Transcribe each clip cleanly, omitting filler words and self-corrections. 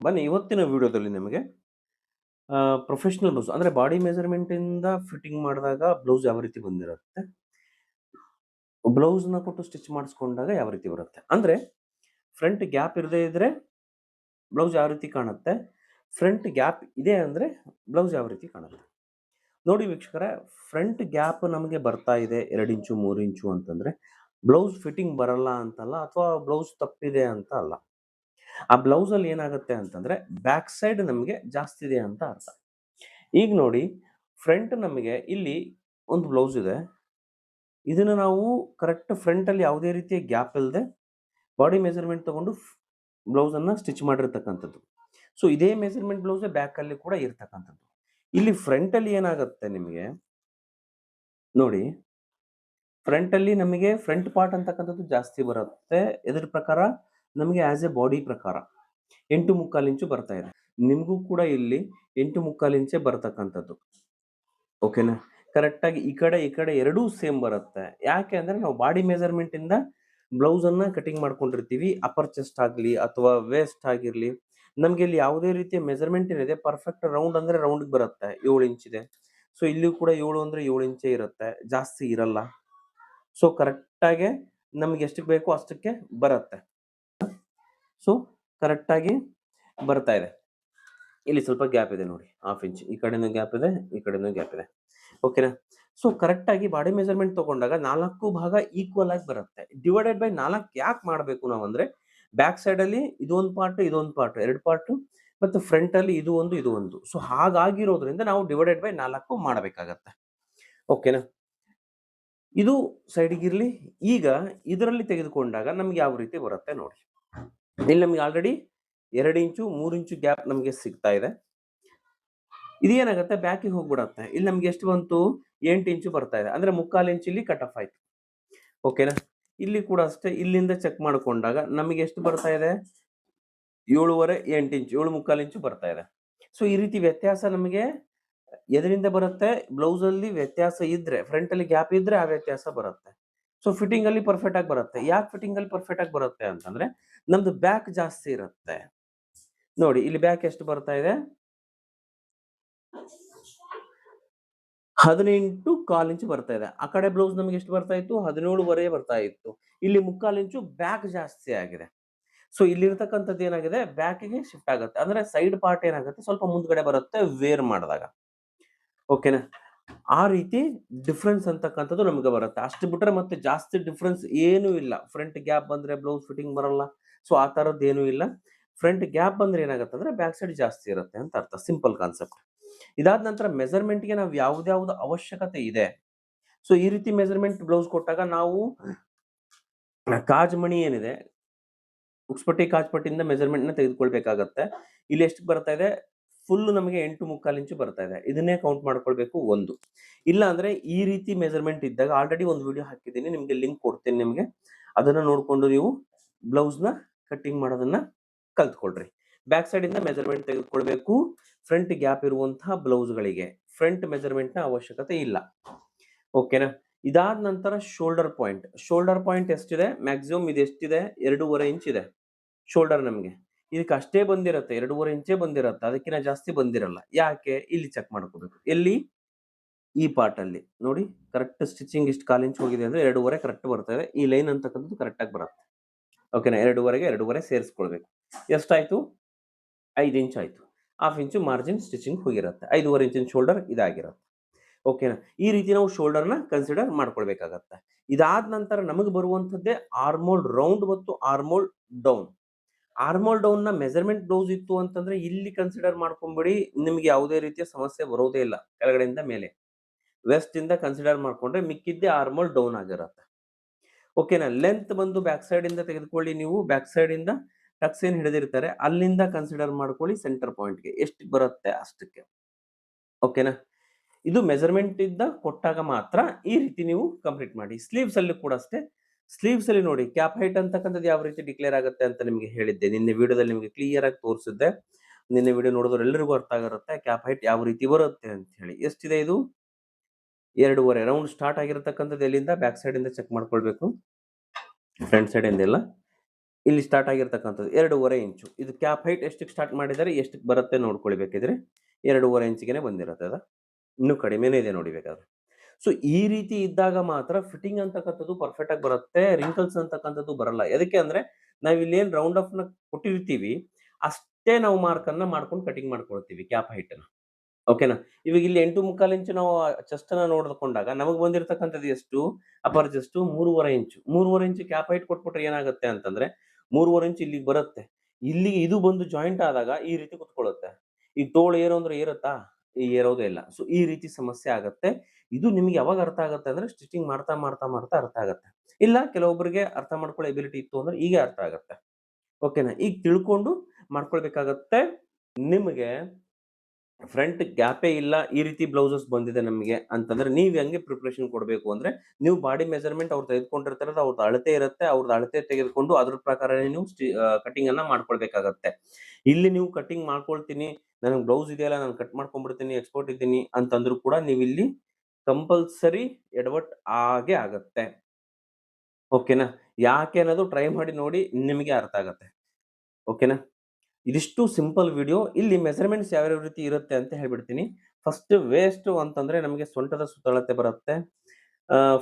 ಬನ್ನಿ ಇವತ್ತಿನ ವಿಡಿಯೋದಲ್ಲಿ ನಿಮಗೆ ಪ್ರೊಫೆಷನಲ್ ಬ್ಲೌಸ್ ಅಂದ್ರೆ ಬಾಡಿ ಮೆಜರ್ಮೆಂಟ್ ಇಂದ ಫಿಟ್ಟಿಂಗ್ ಮಾಡಿದಾಗ ಬ್ಲೌಸ್ ಯಾವ ರೀತಿ ಬಂದಿರುತ್ತೆ, ಬ್ಲೌಸ್ನ ಕೊಟ್ಟು ಸ್ಟಿಚ್ ಮಾಡಿಸ್ಕೊಂಡಾಗ ಯಾವ ರೀತಿ ಬರುತ್ತೆ, ಅಂದ್ರೆ ಫ್ರಂಟ್ ಗ್ಯಾಪ್ ಇರದೇ ಇದ್ರೆ ಬ್ಲೌಸ್ ಯಾವ ರೀತಿ ಕಾಣುತ್ತೆ, ಫ್ರಂಟ್ ಗ್ಯಾಪ್ ಇದೆ ಅಂದ್ರೆ ಬ್ಲೌಸ್ ಯಾವ ರೀತಿ ಕಾಣುತ್ತೆ. ನೋಡಿ ವೀಕ್ಷಕರೇ, ಫ್ರಂಟ್ ಗ್ಯಾಪ್ ನಮಗೆ ಬರ್ತಾ ಇದೆ 2 ಇಂಚು 3 ಇಂಚು ಅಂತಂದ್ರೆ ಬ್ಲೌಸ್ ಫಿಟ್ಟಿಂಗ್ ಬರಲ್ಲ ಅಂತಲ್ಲ, ಅಥವಾ ಬ್ಲೌಸ್ ತಪ್ಪಿದೆ ಅಂತ ಅಲ್ಲ. ಆ ಬ್ಲೌಸ್ ಅಲ್ಲಿ ಏನಾಗುತ್ತೆ ಅಂತಂದ್ರೆ ಬ್ಯಾಕ್ ಸೈಡ್ ನಮಗೆ ಜಾಸ್ತಿ ಇದೆ ಅಂತ ಅರ್ಥ. ಈಗ ನೋಡಿ, ಫ್ರಂಟ್ ನಮಗೆ ಇಲ್ಲಿ ಒಂದು ಬ್ಲೌಸ್ ಇದೆ. ಇದನ್ನ ನಾವು ಕರೆಕ್ಟ್ ಫ್ರಂಟ್ ಅಲ್ಲಿ ಯಾವುದೇ ರೀತಿಯ ಗ್ಯಾಪ್ ಇಲ್ಲದೆ ಬಾಡಿ ಮೆಜರ್ಮೆಂಟ್ ತಗೊಂಡು ಬ್ಲೌಸ್ ಅನ್ನ ಸ್ಟಿಚ್ ಮಾಡಿರ್ತಕ್ಕಂಥದ್ದು. ಸೊ ಇದೇ ಮೆಜರ್ಮೆಂಟ್ ಬ್ಲೌಸ್ ಬ್ಯಾಕ್ ಅಲ್ಲಿ ಕೂಡ ಇರ್ತಕ್ಕಂಥದ್ದು. ಇಲ್ಲಿ ಫ್ರಂಟ್ ಅಲ್ಲಿ ಏನಾಗುತ್ತೆ ನಿಮಗೆ ನೋಡಿ, ಫ್ರಂಟ್ ಅಲ್ಲಿ ನಮಗೆ ಫ್ರಂಟ್ ಪಾರ್ಟ್ ಅಂತಕ್ಕಂಥದ್ದು ಜಾಸ್ತಿ ಬರುತ್ತೆ. ಇದರ ಪ್ರಕಾರ ನಮಗೆ ಆಸ್ ಎ ಬಾಡಿ ಪ್ರಕಾರ 8.25 ಇಂಚು ಬರ್ತಾ ಇದೆ. ನಿಮಗೂ ಕೂಡ ಇಲ್ಲಿ 8.25 ಇಂಚೆ ಬರ್ತಕ್ಕಂಥದ್ದು. ಓಕೆನಾ? ಕರೆಕ್ಟ್ ಆಗಿ ಈ ಕಡೆ ಎರಡೂ ಸೇಮ್ ಬರುತ್ತೆ. ಯಾಕೆ ಅಂದ್ರೆ ನಾವು ಬಾಡಿ ಮೆಜರ್ಮೆಂಟ್ ಇಂದ ಬ್ಲೌಸ್ ಅನ್ನ ಕಟಿಂಗ್ ಮಾಡ್ಕೊಂಡಿರ್ತೀವಿ. ಅಪ್ಪರ್ ಚೆಸ್ಟ್ ಆಗ್ಲಿ ಅಥವಾ ವೇಸ್ಟ್ ಆಗಿರ್ಲಿ, ನಮ್ಗೆ ಇಲ್ಲಿ ಯಾವುದೇ ರೀತಿಯ ಮೆಜರ್ಮೆಂಟ್ ಏನಿದೆ ಪರ್ಫೆಕ್ಟ್ ರೌಂಡ್ ಅಂದ್ರೆ ರೌಂಡ್ ಬರುತ್ತೆ. 7 ಇಂಚ್ ಇದೆ. ಸೊ ಇಲ್ಲಿ ಕೂಡ 7 ಅಂದ್ರೆ 7 ಇಂಚೇ ಇರುತ್ತೆ, ಜಾಸ್ತಿ ಇರಲ್ಲ. ಸೊ ಕರೆಕ್ಟ್ ಆಗಿ ನಮ್ಗೆ ಎಷ್ಟಕ್ಕೆ ಬೇಕೋ ಅಷ್ಟಕ್ಕೆ ಬರುತ್ತೆ. ಸೊ ಕರೆಕ್ಟ್ ಆಗಿ ಬರ್ತಾ ಇದೆ. ಇಲ್ಲಿ ಸ್ವಲ್ಪ ಗ್ಯಾಪ್ ಇದೆ ನೋಡಿ, 1/2 ಇಂಚ್. ಈ ಕಡೆನೂ ಗ್ಯಾಪ್ ಇದೆ, ಈ ಕಡೆನೂ ಗ್ಯಾಪ್ ಇದೆ. ಓಕೆನಾ? ಸೊ ಕರೆಕ್ಟ್ ಆಗಿ ಬಾಡಿ ಮೆಜರ್ಮೆಂಟ್ ತಗೊಂಡಾಗ 4 ಭಾಗ ಈಕ್ವಲ್ ಆಗಿ ಬರುತ್ತೆ. ಡಿವೈಡೆಡ್ ಬೈ 4 ಯಾಕೆ ಮಾಡಬೇಕು ನಾವು ಅಂದ್ರೆ, ಬ್ಯಾಕ್ ಸೈಡ್ ಅಲ್ಲಿ ಇದೊಂದು ಪಾರ್ಟ್, ಇದೊಂದು ಪಾರ್ಟ್, 2 ಪಾರ್ಟ್, ಮತ್ತು ಫ್ರಂಟ್ ಅಲ್ಲಿ ಇದು ಒಂದು, ಇದು ಒಂದು. ಸೊ ಹಾಗಾಗಿರೋದ್ರಿಂದ ನಾವು ಡಿವೈಡೆಡ್ ಬೈ 4 ಮಾಡಬೇಕಾಗತ್ತೆ. ಓಕೆನಾ? ಇದು ಸೈಡ್ಗಿರ್ಲಿ. ಈಗ ಇದರಲ್ಲಿ ತೆಗೆದುಕೊಂಡಾಗ ನಮ್ಗೆ ಯಾವ ರೀತಿ ಬರುತ್ತೆ ನೋಡಿ. ಇಲ್ಲಿ ನಮ್ಗೆ ಆಲ್ರೆಡಿ 2 ಇಂಚು 3 ಇಂಚು ಗ್ಯಾಪ್ ನಮಗೆ ಸಿಗ್ತಾ ಇದೆ. ಇದೇನಾಗುತ್ತೆ, ಬ್ಯಾಕಿಗೆ ಹೋಗ್ಬಿಡತ್ತೆ. ಇಲ್ಲಿ ನಮ್ಗೆ ಎಷ್ಟು ಬಂತು, 8 ಇಂಚು ಬರ್ತಾ ಇದೆ. ಅಂದ್ರೆ 3/4 ಇಂಚ್ ಇಲ್ಲಿ ಕಟ್ ಆಫ್ ಆಯ್ತು. ಓಕೆನಾ? ಇಲ್ಲಿ ಕೂಡ ಅಷ್ಟೇ, ಇಲ್ಲಿಂದ ಚೆಕ್ ಮಾಡ್ಕೊಂಡಾಗ ನಮಗೆ ಎಷ್ಟು ಬರ್ತಾ ಇದೆ, 7.5 8 ಇಂಚು, 7 ಇಂಚು ಬರ್ತಾ ಇದೆ. ಸೊ ಈ ರೀತಿ ವ್ಯತ್ಯಾಸ ನಮಗೆ ಎದರಿಂದ ಬರುತ್ತೆ, ಬ್ಲೌಸ್ ಅಲ್ಲಿ ವ್ಯತ್ಯಾಸ ಇದ್ರೆ, ಫ್ರಂಟ್ ಅಲ್ಲಿ ಗ್ಯಾಪ್ ಇದ್ರೆ ಆ ವ್ಯತ್ಯಾಸ ಬರುತ್ತೆ. ಸೊ ಫಿಟ್ಟಿಂಗ್ ಅಲ್ಲಿ ಪರ್ಫೆಕ್ಟ್ ಆಗಿ ಬರುತ್ತೆ. ಯಾಕೆ ಫಿಟ್ಟಿಂಗ್ ಅಲ್ಲಿ ಪರ್ಫೆಕ್ಟ್ ಆಗಿ ಬರುತ್ತೆ ಅಂತಂದ್ರೆ, ನಮ್ದು ಬ್ಯಾಕ್ ಜಾಸ್ತಿ ಇರುತ್ತೆ. ನೋಡಿ ಇಲ್ಲಿ ಬ್ಯಾಕ್ ಎಷ್ಟು ಬರ್ತಾ ಇದೆ, 18.25 ಇಂಚು ಬರ್ತಾ ಇದೆ. ಆ ಕಡೆ ಬ್ಲೌಸ್ ನಮಗೆ ಎಷ್ಟು ಬರ್ತಾ ಇತ್ತು, 17.5 ಬರ್ತಾ ಇತ್ತು. ಇಲ್ಲಿ 3/4 ಇಂಚು ಬ್ಯಾಕ್ ಜಾಸ್ತಿ ಆಗಿದೆ. ಸೊ ಇಲ್ಲಿರ್ತಕ್ಕಂಥದ್ದು ಏನಾಗಿದೆ, ಬ್ಯಾಕಿಗೆ ಶಿಫ್ಟ್ ಆಗುತ್ತೆ. ಅಂದ್ರೆ ಸೈಡ್ ಪಾರ್ಟ್ ಏನಾಗುತ್ತೆ, ಸ್ವಲ್ಪ ಮುಂದ್ಗಡೆ ಬರುತ್ತೆ ವೇರ್ ಮಾಡಿದಾಗ. ಓಕೆನಾ? ಆ ರೀತಿ ಡಿಫ್ರೆನ್ಸ್ ಅಂತಕ್ಕಂಥದ್ದು ನಮಗೆ ಬರುತ್ತೆ. ಅಷ್ಟು ಬಿಟ್ರೆ ಮತ್ತೆ ಜಾಸ್ತಿ ಡಿಫ್ರೆನ್ಸ್ ಏನೂ ಇಲ್ಲ. ಫ್ರಂಟ್ ಗ್ಯಾಪ್ ಬಂದ್ರೆ ಬ್ಲೌಸ್ ಫಿಟ್ಟಿಂಗ್ ಬರಲ್ಲ. ಸೊ ಆ ತರದ್ದು ಏನೂ ಇಲ್ಲ. ಫ್ರಂಟ್ ಗ್ಯಾಪ್ ಬಂದ್ರೆ ಏನಾಗುತ್ತೆ ಅಂದ್ರೆ ಬ್ಯಾಕ್ ಸೈಡ್ ಜಾಸ್ತಿ ಇರುತ್ತೆ ಅಂತ ಅರ್ಥ. Simple concept. ಇದಾದ ನಂತರ ಮೆಜರ್ಮೆಂಟ್ಗೆ ನಾವು ಯಾವ್ದ್ಯಾವ್ದು ಅವಶ್ಯಕತೆ ಇದೆ. ಸೊ ಈ ರೀತಿ ಮೆಜರ್ಮೆಂಟ್ ಬ್ಲೌಸ್ ಕೊಟ್ಟಾಗ ನಾವು ಕಾಜ್ ಮಣಿ ಏನಿದೆ, ಉಕ್ಸ್ಪಟ್ಟಿ ಕಾಜ್ಪಟ್ಟಿಯಿಂದ ಮೆಜರ್ಮೆಂಟ್ ನ ತೆಗೆದುಕೊಳ್ಬೇಕಾಗತ್ತೆ. ಇಲ್ಲಿ ಎಷ್ಟು ಬರ್ತಾ ಇದೆ, ಫುಲ್ ನಮಗೆ 8.25 ಇಂಚು ಬರ್ತಾ ಇದೆ. ಇದನ್ನೇ ಕೌಂಟ್ ಮಾಡ್ಕೊಳ್ಬೇಕು 1. ಇಲ್ಲ ಅಂದ್ರೆ ಈ ರೀತಿ ಮೆಜರ್ಮೆಂಟ್ ಇದ್ದಾಗ ಆಲ್ರೆಡಿ ಒಂದು ವಿಡಿಯೋ ಹಾಕಿದ್ದೀನಿ, ನಿಮ್ಗೆ ಲಿಂಕ್ ಕೊಡ್ತೀನಿ ನಿಮ್ಗೆ. ಅದನ್ನ ನೋಡ್ಕೊಂಡು ನೀವು ಬ್ಲೌಸ್ ನ ಕಟ್ಟಿಂಗ್ ಮಾಡೋದನ್ನ ಕಲ್ತ್ಕೊಳ್ರಿ. ಬ್ಯಾಕ್ ಸೈಡ್ ಇಂದ ಮೆಜರ್ಮೆಂಟ್ ತೆಗೆದುಕೊಳ್ಬೇಕು ಫ್ರಂಟ್ ಗ್ಯಾಪ್ ಇರುವಂತಹ ಬ್ಲೌಸ್ ಗಳಿಗೆ. ಫ್ರಂಟ್ ಮೆಜರ್ಮೆಂಟ್ ನ ಅವಶ್ಯಕತೆ ಇಲ್ಲ. ಓಕೆನಾ? ಇದಾದ ನಂತರ ಶೋಲ್ಡರ್ ಪಾಯಿಂಟ್. ಶೋಲ್ಡರ್ ಪಾಯಿಂಟ್ ಎಷ್ಟಿದೆ, ಮ್ಯಾಕ್ಸಿಮಮ್ ಇದು ಎಷ್ಟಿದೆ, 2.5 ಇಂಚ್ ಇದೆ ಶೋಲ್ಡರ್ ನಮಗೆ. ಇದಕ್ಕೆ ಅಷ್ಟೇ ಬಂದಿರುತ್ತೆ, 2.5 ಇಂಚೇ ಬಂದಿರುತ್ತೆ, ಅದಕ್ಕಿಂತ ಜಾಸ್ತಿ ಬಂದಿರಲ್ಲ. ಯಾಕೆ, ಇಲ್ಲಿ ಚೆಕ್ ಮಾಡ್ಕೋಬೇಕು. ಎಲ್ಲಿ, ಈ ಪಾರ್ಟ್ ಅಲ್ಲಿ ನೋಡಿ, ಕರೆಕ್ಟ್ ಸ್ಟಿಚಿಂಗ್ ಇಷ್ಟು 1/4 ಇಂಚ್ ಹೋಗಿದೆ ಅಂದ್ರೆ 2.5 ಕರೆಕ್ಟ್ ಬರ್ತಾ ಇದೆ. ಈ ಲೈನ್ ಅಂತಕ್ಕಂಥದ್ದು ಕರೆಕ್ಟ್ ಆಗಿ ಬರುತ್ತೆ. ಓಕೆನಾ? 2.5 ಸೇರಿಸ್ಕೊಳ್ಬೇಕು. ಎಷ್ಟಾಯ್ತು, 5 ಇಂಚ್ ಆಯ್ತು. 1/2 ಇಂಚು ಮಾರ್ಜಿನ್ ಸ್ಟಿಚಿಂಗ್ ಹೋಗಿರುತ್ತೆ. 5.5 ಇಂಚಿನ ಶೋಲ್ಡರ್ ಇದಾಗಿರುತ್ತೆ. ಓಕೆನಾ? ಈ ರೀತಿ ನಾವು ಶೋಲ್ಡರ್ನ ಕನ್ಸಿಡರ್ ಮಾಡ್ಕೊಳ್ಬೇಕಾಗತ್ತೆ. ಇದಾದ ನಂತರ ನಮಗೆ ಬರುವಂತದ್ದೇ ಆರ್ಮೋಲ್ ರೌಂಡ್ ಮತ್ತು ಆರ್ಮೋಲ್ ಡೌನ್. ಆರ್ಮೋಲ್ ಡೌನ್ ನ ಮೆಜರ್ಮೆಂಟ್ ಬ್ಲೌಸ್ ಇತ್ತು ಅಂತಂದ್ರೆ ಇಲ್ಲಿ ಕನ್ಸಿಡರ್ ಮಾಡ್ಕೊಂಬಿಡಿ, ನಿಮ್ಗೆ ಯಾವುದೇ ರೀತಿಯ ಸಮಸ್ಯೆ ಬರೋದೇ ಇಲ್ಲ. ಕೆಳಗಡೆಯಿಂದ ಮೇಲೆ ವೆಸ್ಟ್ ಇಂದ ಕನ್ಸಿಡರ್ ಮಾಡ್ಕೊಂಡ್ರೆ ಮಿಕ್ಕಿದ್ದೇ ಆರ್ಮೋಲ್ ಡೌನ್ ಆಗಿರುತ್ತೆ. ಓಕೆನಾ? ಲೆಂತ್ ಬಂದು ಬ್ಯಾಕ್ ಸೈಡ್ ಇಂದ ತೆಗೆದುಕೊಳ್ಳಿ. ನೀವು ಬ್ಯಾಕ್ ಸೈಡ್ ಇಂದ ಟಕ್ಸ್ ಏನ್ ಹಿಡಿದಿರ್ತಾರೆ ಅಲ್ಲಿಂದ ಕನ್ಸಿಡರ್ ಮಾಡ್ಕೊಳ್ಳಿ ಸೆಂಟರ್ ಪಾಯಿಂಟ್ಗೆ ಎಷ್ಟು ಬರುತ್ತೆ ಅಷ್ಟಕ್ಕೆ. ಓಕೆನಾ? ಇದು ಮೆಜರ್ಮೆಂಟ್ ಇಂದ ಕೊಟ್ಟಾಗ ಮಾತ್ರ ಈ ರೀತಿ ನೀವು ಕಂಪ್ಲೀಟ್ ಮಾಡಿ. ಸ್ಲೀವ್ಸ್ ಅಲ್ಲಿ ಕೂಡ ಅಷ್ಟೇ. ಸ್ಲೀವ್ಸ್ ಅಲ್ಲಿ ನೋಡಿ, ಕ್ಯಾಪ್ ಹೈಟ್ ಅಂತಕ್ಕಂಥದ್ದು ಯಾವ ರೀತಿ ಡಿಕ್ಲೇರ್ ಆಗುತ್ತೆ ಅಂತ ನಿಮಗೆ ಹೇಳಿದ್ದೆ. ನಿನ್ನೆ ವಿಡಿಯೋದಲ್ಲಿ ನಿಮಗೆ ಕ್ಲಿಯರ್ ಆಗಿ ತೋರಿಸಿದ್ದೆ. ನಿನ್ನೆ ವಿಡಿಯೋ ನೋಡಿದ್ರೆ ಎಲ್ಲರಿಗೂ ಅರ್ಥ ಆಗಿರುತ್ತೆ ಕ್ಯಾಪ್ ಹೈಟ್ ಯಾವ ರೀತಿ ಬರುತ್ತೆ ಅಂತ ಹೇಳಿ. ಎಷ್ಟಿದೆ ಇದು, 2.5 ರೌಂಡ್ ಸ್ಟಾರ್ಟ್ ಆಗಿರತಕ್ಕಂಥದ್ದು ಎಲ್ಲಿಂದ, ಬ್ಯಾಕ್ ಸೈಡ್ ಇಂದ ಚೆಕ್ ಮಾಡ್ಕೊಳ್ಬೇಕು, ಫ್ರಂಟ್ ಸೈಡ್ ಇಂದ ಇಲ್ಲ. ಇಲ್ಲಿ ಸ್ಟಾರ್ಟ್ ಆಗಿರ್ತಕ್ಕಂಥದ್ದು 2.5 ಇಂಚು. ಇದು ಕ್ಯಾಪ್ ಹೈಟ್ ಎಷ್ಟಕ್ಕೆ ಸ್ಟಾರ್ಟ್ ಮಾಡಿದ್ದಾರೆ, ಎಷ್ಟಕ್ಕೆ ಬರುತ್ತೆ ನೋಡ್ಕೊಳ್ಳಿ ಬೇಕಿದ್ರೆ. 2.5 ಇಂಚಿಗೆನೆ ಬಂದಿರುತ್ತೆ ಅದು. ಇನ್ನೂ ಕಡಿಮೆನೇ ಇದೆ ನೋಡಿ ಬೇಕಾದ್ರೆ. ಸೊ ಈ ರೀತಿ ಇದ್ದಾಗ ಮಾತ್ರ ಫಿಟ್ಟಿಂಗ್ ಅಂತಕ್ಕಂಥದ್ದು ಪರ್ಫೆಕ್ಟ್ ಆಗಿ ಬರುತ್ತೆ. ರಿಂಕಲ್ಸ್ ಅಂತಕ್ಕಂಥದ್ದು ಬರಲ್ಲ. ಎದಕ್ಕೆ ಅಂದ್ರೆ ನಾವು ಇಲ್ಲೇನು ರೌಂಡ್ ಆಫ್ ನ ಕೊಟ್ಟಿರ್ತೀವಿ ಅಷ್ಟೇ ನಾವು ಮಾರ್ಕ್ ಅನ್ನ ಮಾಡ್ಕೊಂಡು ಕಟಿಂಗ್ ಮಾಡ್ಕೊಳ್ತೀವಿ ಕ್ಯಾಪ್ ಹೈಟ್ ನ. ಓಕೆನಾ? ಇವಾಗ ಇಲ್ಲಿ 8.25 ಇಂಚು ನಾವು ಚೆಸ್ಟ್ ಅನ್ನ ನೋಡಿಕೊಂಡಾಗ ನಮಗೆ ಬಂದಿರತಕ್ಕಂಥದ್ದು ಎಷ್ಟು, ಅಪರ್ ಚೆಸ್ಟ್ 3.5 ಇಂಚು. 3.5 ಇಂಚು ಕ್ಯಾಪ್ ಹೈಟ್ ಕೊಟ್ಬಿಟ್ರೆ ಏನಾಗುತ್ತೆ ಅಂತಂದ್ರೆ 3.5 ಇಂಚು ಇಲ್ಲಿಗೆ ಬರುತ್ತೆ. ಇಲ್ಲಿಗೆ ಇದು ಬಂದು ಜಾಯಿಂಟ್ ಆದಾಗ ಈ ರೀತಿ ಕುತ್ಕೊಳ್ಳುತ್ತೆ. ಈ ತೋಳು ಏರೋ ಅಂದ್ರೆ ಏರುತ್ತಾ? ಏರೋದೇ ಇಲ್ಲ. ಸೊ ಈ ರೀತಿ ಸಮಸ್ಯೆ ಆಗತ್ತೆ. ಇದು ನಿಮ್ಗೆ ಯಾವಾಗ ಅರ್ಥ ಆಗತ್ತೆ ಅಂದ್ರೆ ಸ್ಟಿಚಿಂಗ್ ಮಾಡ್ತಾ, ಮಾಡ್ತಾ, ಮಾಡ್ತಾ ಅರ್ಥ ಆಗತ್ತೆ. ಇಲ್ಲ ಕೆಲವೊಬ್ಬರಿಗೆ ಅರ್ಥ ಮಾಡ್ಕೊಳ್ಳೋ ಎಬಿಲಿಟಿ ಇತ್ತು ಅಂದ್ರೆ ಈಗ ಅರ್ಥ ಆಗತ್ತೆ. ಓಕೆನಾ? ಈಗ ತಿಳ್ಕೊಂಡು ಮಾಡ್ಕೊಳ್ಬೇಕಾಗತ್ತೆ. ನಿಮಗೆ ಫ್ರಂಟ್ ಗ್ಯಾಪೇ ಇಲ್ಲ, ಈ ರೀತಿ ಬ್ಲೌಸಸ್ ಬಂದಿದೆ ನಮಗೆ ಅಂತಂದ್ರೆ ನೀವು ಹೆಂಗೆ ಪ್ರಿಪರೇಷನ್ ಕೊಡಬೇಕು ಅಂದ್ರೆ, ನೀವು ಬಾಡಿ ಮೆಜರ್ಮೆಂಟ್ ಅವ್ರು ತೆಗೆದುಕೊಂಡಿರ್ತಾರೆ, ಅವ್ರದ್ದು ಅಳತೆ ಇರುತ್ತೆ. ಅವ್ರದ್ದು ಅಳತೆ ತೆಗೆದುಕೊಂಡು ಅದ್ರ ಪ್ರಕಾರನೇ ನೀವು ಕಟಿಂಗ್ ಅನ್ನ ಮಾಡ್ಕೊಳ್ಬೇಕಾಗತ್ತೆ. ಇಲ್ಲಿ ನೀವು ಕಟಿಂಗ್ ಮಾಡ್ಕೊಳ್ತೀನಿ, ನನಗೆ ಬ್ಲೌಸ್ ಇದೆಯಲ್ಲ ನಾನು ಕಟ್ ಮಾಡ್ಕೊಂಡ್ಬಿಡ್ತೀನಿ, ಎಕ್ಸ್ಪೋರ್ಟ್ ಇದ್ದೀನಿ ಅಂತಂದ್ರು ಕೂಡ ನೀವು ಇಲ್ಲಿ ಕಂಪಲ್ಸರಿ ಎಡವಟ್ ಆಗೇ ಆಗತ್ತೆ. ಓಕೆನಾ? ಯಾಕೆ ಅನ್ನೋದು ಟ್ರೈ ಮಾಡಿ ನೋಡಿ, ನಿಮಗೆ ಅರ್ಥ ಆಗತ್ತೆ. ಓಕೆನಾ? ಇದಿಷ್ಟು ಸಿಂಪಲ್ ವಿಡಿಯೋ. ಇಲ್ಲಿ ಮೆಜರ್ಮೆಂಟ್ಸ್ ಯಾವ್ಯಾವ ರೀತಿ ಇರುತ್ತೆ ಅಂತ ಹೇಳ್ಬಿಡ್ತೀನಿ. ಫಸ್ಟ್ ವೇಸ್ಟ್ ಅಂತಂದ್ರೆ ನಮಗೆ ಸೊಂಟದ ಸುತ್ತಳತೆ ಬರುತ್ತೆ.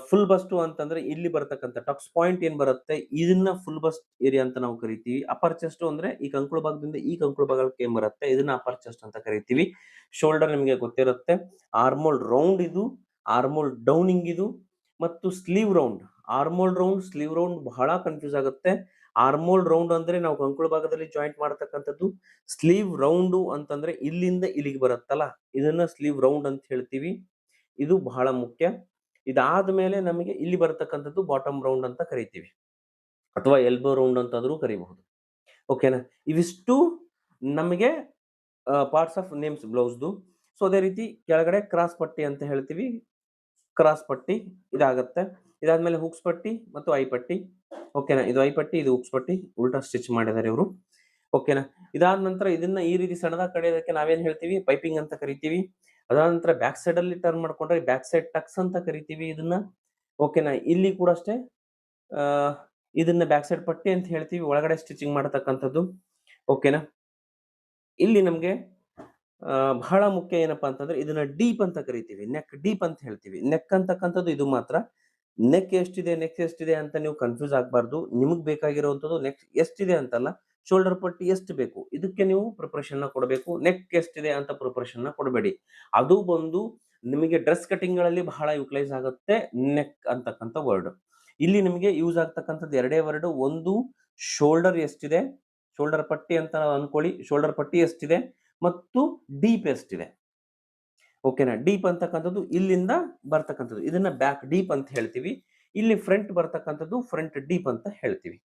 ಫುಲ್ ಬಸ್ಟ್ ಅಂತಂದ್ರೆ ಇಲ್ಲಿ ಬರತಕ್ಕಂಥ ಟಕ್ಸ್ ಪಾಯಿಂಟ್ ಏನ್ ಬರುತ್ತೆ ಇದನ್ನ ಫುಲ್ ಬಸ್ಟ್ ಏರಿಯಾ ಅಂತ ನಾವು ಕರಿತೀವಿ. ಅಪರ್ ಚೆಸ್ಟ್ ಅಂದ್ರೆ ಈ ಕಂಕುಳು ಭಾಗದಿಂದ ಈ ಕಂಕುಳು ಭಾಗಕ್ಕೆ ಏನ್ ಬರುತ್ತೆ ಇದನ್ನ ಅಪರ್ ಚೆಸ್ಟ್ ಅಂತ ಕರಿತೀವಿ. ಶೋಲ್ಡರ್ ನಿಮಗೆ ಗೊತ್ತಿರುತ್ತೆ. ಆರ್ಮೋಲ್ ರೌಂಡ್ ಇದು, ಆರ್ಮೋಲ್ ಡೌನಿಂಗ್ ಇದು, ಮತ್ತು sleeve round. Armhole round, sleeve round ಬಹಳ ಕನ್ಫ್ಯೂಸ್ ಆಗುತ್ತೆ. ಆರ್ಮೋಲ್ ರೌಂಡ್ ಅಂದ್ರೆ ನಾವು ಕಂಕುಳು ಭಾಗದಲ್ಲಿ ಜಾಯಿಂಟ್ ಮಾಡತಕ್ಕಂಥದ್ದು. ಸ್ಲೀವ್ ರೌಂಡು ಅಂತಂದ್ರೆ ಇಲ್ಲಿಂದ ಇಲ್ಲಿಗೆ ಬರುತ್ತಲ್ಲ, ಇದನ್ನ ಸ್ಲೀವ್ ರೌಂಡ್ ಅಂತ ಹೇಳ್ತೀವಿ. ಇದು ಬಹಳ ಮುಖ್ಯ. ಇದಾದ ಮೇಲೆ ನಮಗೆ ಇಲ್ಲಿ ಬರತಕ್ಕಂಥದ್ದು ಬಾಟಮ್ ರೌಂಡ್ ಅಂತ ಕರಿತೀವಿ, ಅಥವಾ ಎಲ್ಬೋ ರೌಂಡ್ ಅಂತಾದ್ರೂ ಕರಿಬಹುದು. ಓಕೆನಾ? ಇವಿಷ್ಟು ನಮಗೆ ಪಾರ್ಟ್ಸ್ ಆಫ್ ನೇಮ್ಸ್ ಬ್ಲೌಸ್ದು. ಸೊ ಅದೇ ರೀತಿ ಕೆಳಗಡೆ ಕ್ರಾಸ್ ಪಟ್ಟಿ ಅಂತ ಹೇಳ್ತೀವಿ. ಕ್ರಾಸ್ ಪಟ್ಟಿ ಇದಾಗತ್ತೆ. ಇದಾದ್ಮೇಲೆ ಹುಕ್ಸ್ ಪಟ್ಟಿ ಮತ್ತು ಐ ಪಟ್ಟಿ. ಓಕೆನಾ? ಇದು ಐ ಪಟ್ಟಿ, ಇದು ಹುಕ್ಸ್ ಪಟ್ಟಿ. ಉಲ್ಟಾ ಸ್ಟಿಚ್ ಮಾಡಿದ್ದಾರೆ ಇವರು. ಓಕೆನಾ? ಇದಾದ ನಂತರ ಇದನ್ನ ಈ ರೀತಿ ಸಣ್ಣದಾಗಿ ಕಡಿಯೋದಕ್ಕೆ ನಾವೇನ್ ಹೇಳ್ತೀವಿ, ಪೈಪಿಂಗ್ ಅಂತ ಕರಿತೀವಿ. ಅದಾದ ನಂತರ ಬ್ಯಾಕ್ ಸೈಡ್ ಅಲ್ಲಿ ಟರ್ನ್ ಮಾಡ್ಕೊಂಡ್ರೆ ಬ್ಯಾಕ್ ಸೈಡ್ ಟಕ್ಸ್ ಅಂತ ಕರಿತೀವಿ ಇದನ್ನ. ಓಕೆನಾ? ಇಲ್ಲಿ ಕೂಡ ಅಷ್ಟೇ ಇದನ್ನ ಬ್ಯಾಕ್ ಸೈಡ್ ಪಟ್ಟಿ ಅಂತ ಹೇಳ್ತೀವಿ, ಒಳಗಡೆ ಸ್ಟಿಚಿಂಗ್ ಮಾಡತಕ್ಕಂಥದ್ದು. ಓಕೆನಾ? ಇಲ್ಲಿ ನಮ್ಗೆ ಬಹಳ ಮುಖ್ಯ ಏನಪ್ಪಾ ಅಂತಂದ್ರೆ ಇದನ್ನ ಡೀಪ್ ಅಂತ ಕರಿತೀವಿ, ನೆಕ್ ಡೀಪ್ ಅಂತ ಹೇಳ್ತೀವಿ. ನೆಕ್ ಅಂತಕ್ಕಂಥದ್ದು ಇದು ಮಾತ್ರ. ನೆಕ್ ಎಷ್ಟಿದೆ ಅಂತ ನೀವು ಕನ್ಫ್ಯೂಸ್ ಆಗಬಾರ್ದು. ನಿಮಗೆ ಬೇಕಾಗಿರುವಂಥದ್ದು ನೆಕ್ ಎಷ್ಟಿದೆ ಅಂತಲ್ಲ, ಶೋಲ್ಡರ್ ಪಟ್ಟಿ ಎಷ್ಟು ಬೇಕು ಇದಕ್ಕೆ ನೀವು ಪ್ರಿಪರೇಷನ್ ಕೊಡಬೇಕು. ನೆಕ್ ಎಷ್ಟಿದೆ ಅಂತ ಪ್ರಿಪರೇಷನ್ ಕೊಡಬೇಡಿ. ಅದು ಬಂದು ನಿಮಗೆ ಡ್ರೆಸ್ ಕಟಿಂಗ್ ಗಳಲ್ಲಿ ಬಹಳ ಯುಟಿಲೈಸ್ ಆಗುತ್ತೆ ನೆಕ್ ಅಂತಕ್ಕಂಥ ವರ್ಡ್. ಇಲ್ಲಿ ನಿಮಗೆ ಯೂಸ್ ಆಗ್ತಕ್ಕಂಥದ್ದು ಎರಡೇ ವರ್ಡ್. ಒಂದು ಶೋಲ್ಡರ್ ಎಷ್ಟಿದೆ, ಶೋಲ್ಡರ್ ಪಟ್ಟಿ ಅಂತ ಅನ್ಕೊಳ್ಳಿ, ಶೋಲ್ಡರ್ ಪಟ್ಟಿ ಎಷ್ಟಿದೆ ಮತ್ತು ಡೀಪ್ ಎಷ್ಟಿದೆ. ಓಕೆನಾ? ಡೀಪ್ ಅಂತಕ್ಕಂಥದ್ದು ಇಲ್ಲಿಂದ ಬರ್ತಕ್ಕಂಥದ್ದು, ಇದನ್ನ ಬ್ಯಾಕ್ ಡೀಪ್ ಅಂತ ಹೇಳ್ತೀವಿ. ಇಲ್ಲಿ ಫ್ರಂಟ್ ಬರ್ತಕ್ಕಂಥದ್ದು ಫ್ರಂಟ್ ಡೀಪ್ ಅಂತ ಹೇಳ್ತೀವಿ.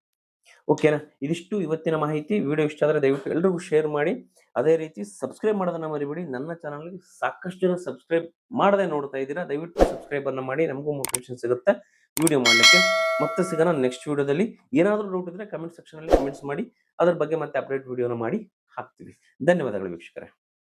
ಓಕೆನಾ? ಇದಿಷ್ಟು ಇವತ್ತಿನ ಮಾಹಿತಿ. ವಿಡಿಯೋ ಇಷ್ಟ ಆದರೆ ದಯವಿಟ್ಟು ಎಲ್ರಿಗೂ ಶೇರ್ ಮಾಡಿ. ಅದೇ ರೀತಿ ಸಬ್ಸ್ಕ್ರೈಬ್ ಮಾಡೋದನ್ನ ಮರಿಬೇಡಿ. ನನ್ನ ಚಾನಲ್ಗೆ ಸಾಕಷ್ಟು ಜನ ಸಬ್ಸ್ಕ್ರೈಬ್ ಮಾಡದೆ ನೋಡ್ತಾ ಇದ್ದೀರಾ, ದಯವಿಟ್ಟು ಸಬ್ಸ್ಕ್ರೈಬ್ ಅನ್ನ ಮಾಡಿ. ನಮಗೂ ಮೋಟಿವೇಶನ್ ಸಿಗುತ್ತೆ ವಿಡಿಯೋ ಮಾಡಲಿಕ್ಕೆ. ಮತ್ತೆ ಸಿಗೋಣ ನೆಕ್ಸ್ಟ್ ವಿಡಿಯೋದಲ್ಲಿ. ಏನಾದರೂ ಡೌಟ್ ಇದ್ರೆ ಕಮೆಂಟ್ ಸೆಕ್ಷನ್ ಅಲ್ಲಿ ಕಮೆಂಟ್ಸ್ ಮಾಡಿ, ಅದ್ರ ಬಗ್ಗೆ ಮತ್ತೆ ಅಪ್ಡೇಟ್ ವಿಡಿಯೋನ ಮಾಡಿ ಹಾಕ್ತೀವಿ. ಧನ್ಯವಾದಗಳು ವೀಕ್ಷಕರೇ.